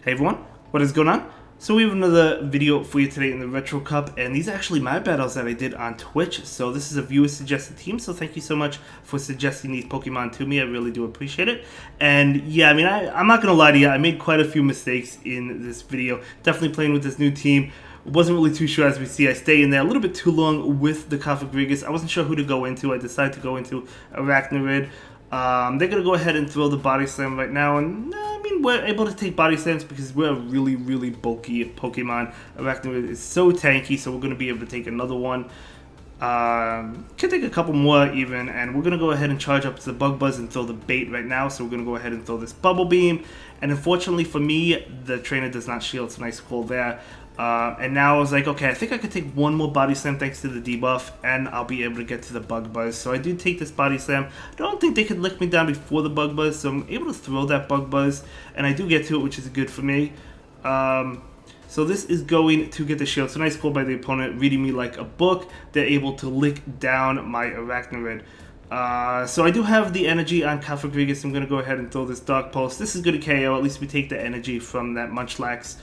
Hey everyone, what is going on? So we have another video for you today in the Retro Cup, and these are actually my battles that I did on Twitch. So this is a viewer suggested team, so thank you so much for suggesting these Pokemon to me. I really do appreciate it. And yeah, I mean, I'm not going to lie to you, I made quite a few mistakes in this video. Definitely playing with this new team. Wasn't really too sure, as we see. I stay in there a little bit too long with the farfetch'd. I wasn't sure who to go into. I decided to go into ARAQUANID. They're going to go ahead and throw the Body Slam right now, and I mean, we're able to take Body Slams because we're a really, really bulky Pokemon. ARAQUANID is so tanky, so we're going to be able to take another one. Could take a couple more even, and we're going to go ahead and charge up to the Bug Buzz and throw the bait right now, so we're going to go ahead and throw this Bubble Beam. And unfortunately for me, the trainer does not shield, so nice call there. And now I was like, okay, I think I could take one more Body Slam thanks to the debuff, and I'll be able to get to the Bug Buzz. So I do take this Body Slam. I don't think they could lick me down before the Bug Buzz, so I'm able to throw that Bug Buzz, and I do get to it, which is good for me. So this is going to get the shield. So nice call by the opponent, reading me like a book. They're able to lick down my ARAQUANID. So I do have the energy on farfetch'd, so I'm going to go ahead and throw this Dark Pulse. This is good to KO, at least we take the energy from that Munchlax.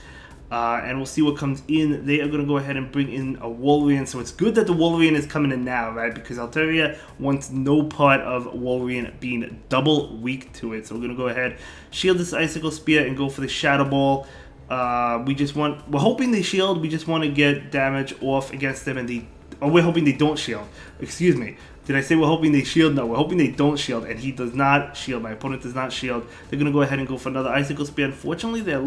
And we'll see what comes in. They are going to go ahead and bring in a Wolverine, so it's good that the Wolverine is coming in now, right? Because Altaria wants no part of Wolverine being double weak to it. So we're going to go ahead, shield this Icicle Spear, and go for the Shadow Ball. We're hoping they shield. We just want to get damage off against them, and we're hoping they don't shield. Excuse me. Did I say we're hoping they shield? No, we're hoping they don't shield, and he does not shield. My opponent does not shield. They're going to go ahead and go for another Icicle Spear. Unfortunately, they're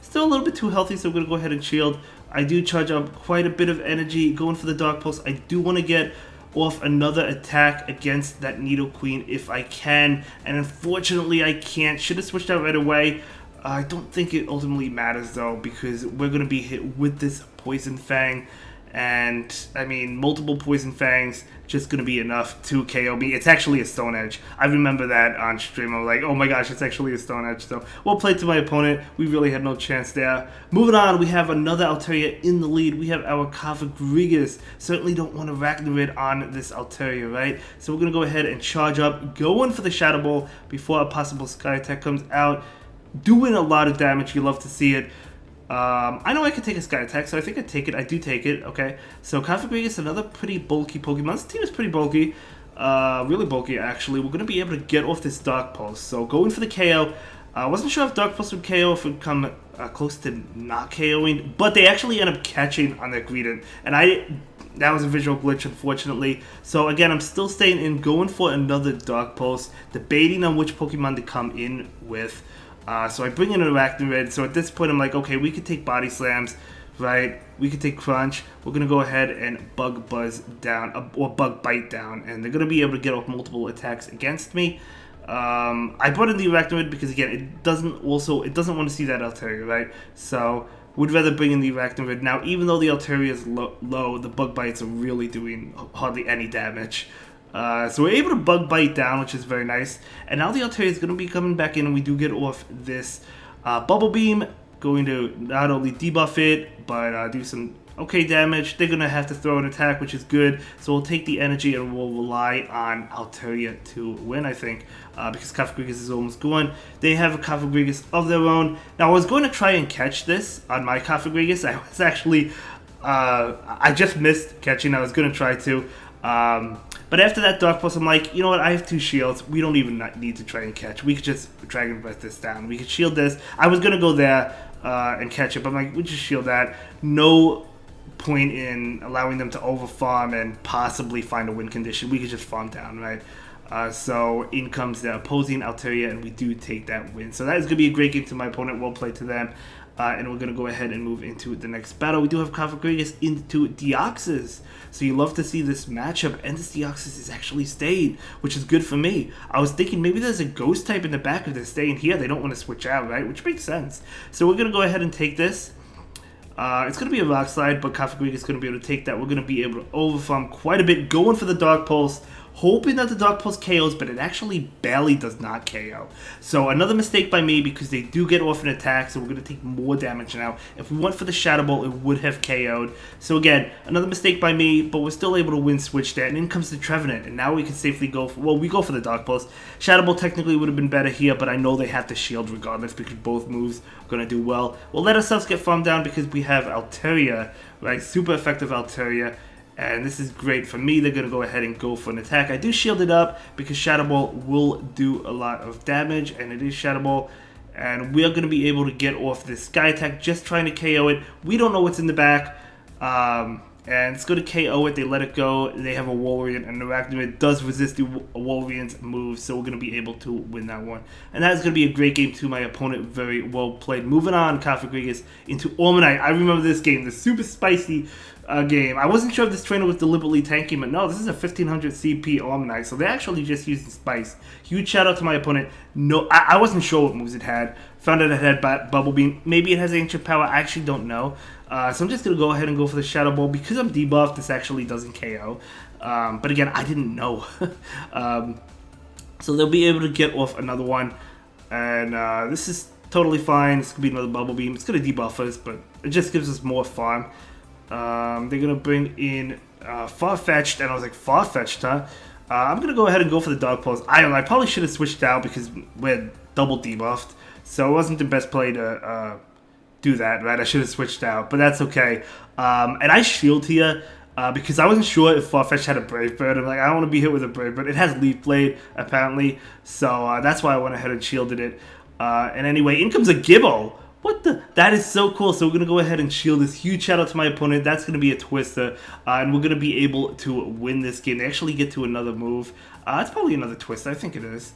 still a little bit too healthy, so we're going to go ahead and shield. I do charge up quite a bit of energy, going for the Dark Pulse. I do want to get off another attack against that Nidoqueen if I can, and unfortunately I can't. Should have switched out right away. I don't think it ultimately matters, though, because we're going to be hit with this Poison Fang. And, I mean, multiple Poison Fangs just going to be enough to KO me. It's actually a Stone Edge. I remember that on stream. I was like, oh my gosh, it's actually a Stone Edge. So, well played to my opponent. We really had no chance there. Moving on, we have another Altaria in the lead. We have our farfetch'd. Certainly don't want to ARAQUANID on this Altaria, right? So we're going to go ahead and charge up, going for the Shadow Ball before a possible Sky Attack comes out. Doing a lot of damage. You love to see it. I know I could take a Sky Attack, so I think I take it. I do take it, okay. So farfetch'd is another pretty bulky Pokemon. This team is pretty bulky. Really bulky, actually. We're going to be able to get off this Dark Pulse. So going for the KO. I wasn't sure if Dark Pulse would KO, if it would come close to not KOing. But they actually end up catching on their Greedent. And that was a visual glitch, unfortunately. So again, I'm still staying in, going for another Dark Pulse. Debating on which Pokemon to come in with. So I bring in an ARAQUANID. So at this point, I'm like, okay, we could take Body Slams, right? We could take Crunch. We're going to go ahead and Bug Buzz down, or Bug Bite down. And they're going to be able to get off multiple attacks against me. I brought in the ARAQUANID because, again, it doesn't want to see that Altaria, right? So would rather bring in the ARAQUANID. Now, even though the Altaria is low, the Bug Bites are really doing hardly any damage. So we're able to Bug Bite down, which is very nice. And now the Altaria is going to be coming back in, and we do get off this Bubble Beam. Going to not only debuff it, but do some okay damage. They're going to have to throw an attack, which is good. So we'll take the energy, and we'll rely on Altaria to win, I think. Because farfetch'd is almost gone. They have a farfetch'd of their own. Now, I was going to try and catch this on my farfetch'd. I was actually... I just missed catching. I was going to try to. But after that Dark Pulse, I'm like, you know what, I have 2 shields. We don't even need to try and catch. We could just Dragon Breath this down. We could shield this. I was going to go there and catch it, but I'm like, we just shield that. No point in allowing them to overfarm and possibly find a win condition. We could just farm down, right? So in comes the opposing Altaria, and we do take that win. So that is going to be a great game to my opponent. Well played to them. And we're going to go ahead and move into the next battle. We do have farfetch'd into Deoxys. So you love to see this matchup. And this Deoxys is actually staying, which is good for me. I was thinking maybe there's a ghost type in the back if they're staying here. They don't want to switch out, right? Which makes sense. So we're going to go ahead and take this. It's going to be a Rock Slide, but farfetch'd is going to be able to take that. We're going to be able to overfarm quite a bit. Going for the Dark Pulse. hoping that the Dark Pulse KOs, but it actually barely does not KO. So another mistake by me because they do get off an attack, so we're going to take more damage now. If we went for the Shadow Ball, it would have KO'd. So again, another mistake by me, but we're still able to win switch that. And in comes the Trevenant, and now we can safely go for, well, we go for the Dark Pulse. Shadow Ball technically would have been better here, but I know they have to shield regardless because both moves are going to do well. We'll let ourselves get farmed down because we have Altaria, right? Super effective Altaria. And this is great for me. They're going to go ahead and go for an attack. I do shield it up because Shadow Ball will do a lot of damage, and it is Shadow Ball. And we are going to be able to get off this Sky Attack, just trying to KO it. We don't know what's in the back. And it's going to KO it. They let it go. They have a Wolverine, and Arachnid does resist the Wolverine's moves, so we're going to be able to win that one. And that is going to be a great game to my opponent. Very well played. Moving on, Kafagrigus into Ormanite. I remember this game, the super spicy game. I wasn't sure if this trainer was deliberately tanking, but no, this is a 1500 CP Ormanite, so they actually just used the spice. Huge shout out to my opponent. No, I wasn't sure what moves it had. Found out it had Bubble Beam. Maybe it has Ancient Power. I actually don't know. So I'm just going to go ahead and go for the Shadow Ball. Because I'm debuffed, this actually doesn't KO. But again, I didn't know. So they'll be able to get off another one. And this is totally fine. This could be another Bubble Beam. It's going to debuff us, but it just gives us more farm. They're going to bring in farfetch'd. And I was like, farfetch'd, huh? I'm going to go ahead and go for the Dark Pulse. I probably should have switched out because we're double debuffed. So it wasn't the best play to do that, right? I should have switched out, but that's okay. And I shield here because I wasn't sure if Farfetch'd had a Brave Bird. I'm like, I don't want to be hit with a Brave Bird. It has Leaf Blade, apparently, so that's why I went ahead and shielded it. And anyway, in comes a Gibbo. What the? That is so cool. So we're going to go ahead and shield this. Huge shout out to my opponent. That's going to be a Twister, and we're going to be able to win this game. They actually get to another move. It's probably another Twister. I think it is.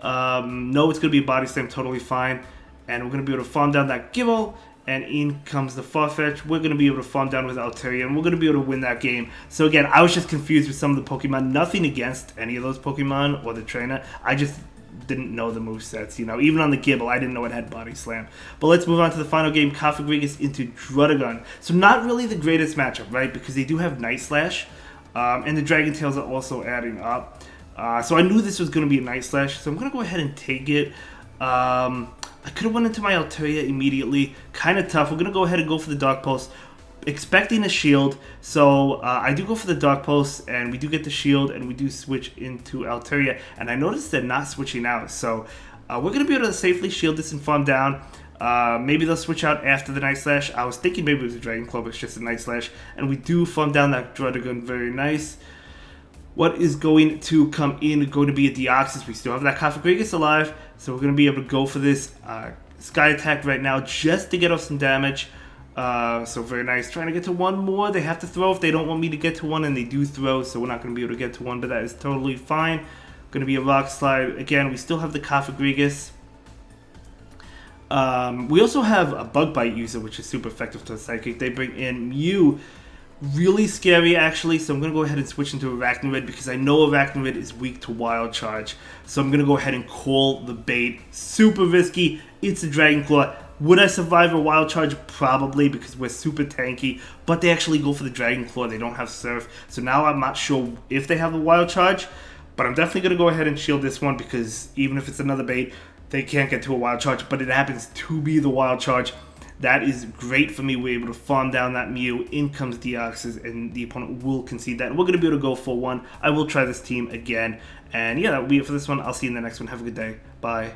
No, it's going to be a Body Slam, totally fine. And we're going to be able to farm down that Gibble. And in comes the Farfetch'd. We're going to be able to farm down with Altaria. And we're going to be able to win that game. So again, I was just confused with some of the Pokemon. Nothing against any of those Pokemon or the trainer. I just didn't know the movesets. You know, even on the Gibble, I didn't know it had Body Slam. But let's move on to the final game. Kafagrigus into Druddigon. So not really the greatest matchup, right? Because they do have Night Slash. And the Dragon Tails are also adding up. So I knew this was going to be a Night Slash. So I'm going to go ahead and take it. I could have went into my Altaria immediately. Kind of tough. We're going to go ahead and go for the Dark Pulse, expecting a shield. So I do go for the Dark Pulse, and we do get the shield, and we do switch into Altaria. And I noticed they're not switching out. So we're going to be able to safely shield this and farm down. Maybe they'll switch out after the Night Slash. I was thinking maybe it was a Dragon Claw, but it's just a Night Slash. And we do farm down that Druddigon. Very nice. What is going to come in? Going to be a Deoxys. We still have that Kafagrigus alive, so we're going to be able to go for this Sky Attack right now just to get off some damage. So very nice. Trying to get to one more. They have to throw if they don't want me to get to one, and they do throw, so we're not going to be able to get to one, but that is totally fine. Going to be a Rock Slide. Again, we still have the Kafagrigus. We also have a Bug Bite user, which is super effective to the Psychic. They bring in Mew. Really scary, actually, so I'm going to go ahead and switch into Arachnid because I know Arachnid is weak to Wild Charge. So I'm going to go ahead and call the bait. Super risky. It's a Dragon Claw. Would I survive a Wild Charge? Probably, because we're super tanky. But they actually go for the Dragon Claw. They don't have Surf. So now I'm not sure if they have the Wild Charge. But I'm definitely going to go ahead and shield this one because even if it's another bait, they can't get to a Wild Charge. But it happens to be the Wild Charge. That is great for me. We're able to farm down that Mew. In comes Deoxys, and the opponent will concede that. And we're going to be able to go for one. I will try this team again. And yeah, that will be it for this one. I'll see you in the next one. Have a good day. Bye.